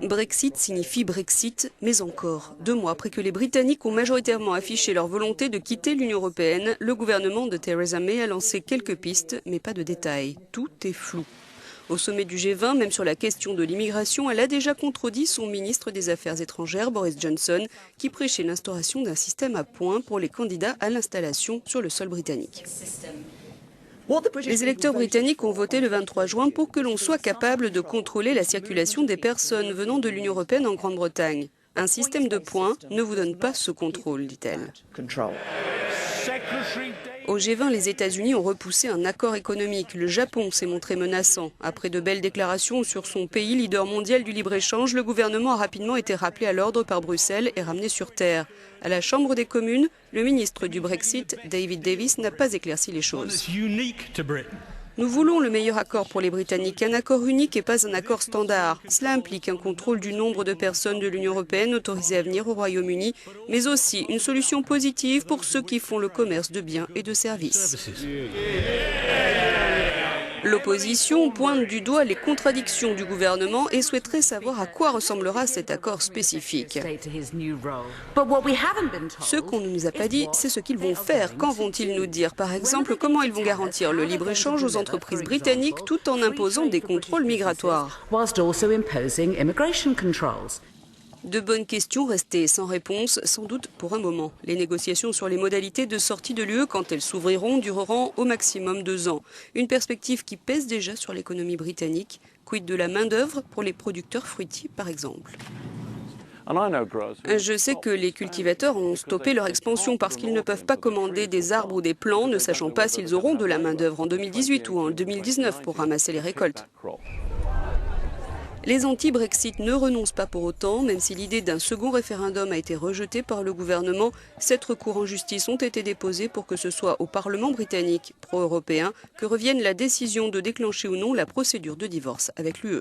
Brexit signifie Brexit, mais encore. 2 mois après que les Britanniques ont majoritairement affiché leur volonté de quitter l'Union européenne, le gouvernement de Theresa May a lancé quelques pistes, mais pas de détails. Tout est flou. Au sommet du G20, même sur la question de l'immigration, elle a déjà contredit son ministre des Affaires étrangères, Boris Johnson, qui prêchait l'instauration d'un système à points pour les candidats à l'installation sur le sol britannique. Les électeurs britanniques ont voté le 23 juin pour que l'on soit capable de contrôler la circulation des personnes venant de l'Union européenne en Grande-Bretagne. Un système de points ne vous donne pas ce contrôle, dit-elle. Au G20, les États-Unis ont repoussé un accord économique. Le Japon s'est montré menaçant. Après de belles déclarations sur son pays, leader mondial du libre-échange, le gouvernement a rapidement été rappelé à l'ordre par Bruxelles et ramené sur terre. À la Chambre des communes, le ministre du Brexit, David Davis, n'a pas éclairci les choses. Nous voulons le meilleur accord pour les Britanniques, un accord unique et pas un accord standard. Cela implique un contrôle du nombre de personnes de l'Union européenne autorisées à venir au Royaume-Uni, mais aussi une solution positive pour ceux qui font le commerce de biens et de services. L'opposition pointe du doigt les contradictions du gouvernement et souhaiterait savoir à quoi ressemblera cet accord spécifique. Ce qu'on ne nous a pas dit, c'est ce qu'ils vont faire. Quand vont-ils nous dire, par exemple, comment ils vont garantir le libre-échange aux entreprises britanniques tout en imposant des contrôles migratoires? De bonnes questions restées sans réponse, sans doute pour un moment. Les négociations sur les modalités de sortie de l'UE, quand elles s'ouvriront, dureront au maximum 2 ans. Une perspective qui pèse déjà sur l'économie britannique. Quid de la main-d'œuvre pour les producteurs fruitiers, par exemple? Je sais que les cultivateurs ont stoppé leur expansion parce qu'ils ne peuvent pas commander des arbres ou des plants, ne sachant pas s'ils auront de la main-d'œuvre en 2018 ou en 2019 pour ramasser les récoltes. Les anti-Brexit ne renoncent pas pour autant, même si l'idée d'un second référendum a été rejetée par le gouvernement. 7 recours en justice ont été déposés pour que ce soit au Parlement britannique pro-européen que revienne la décision de déclencher ou non la procédure de divorce avec l'UE.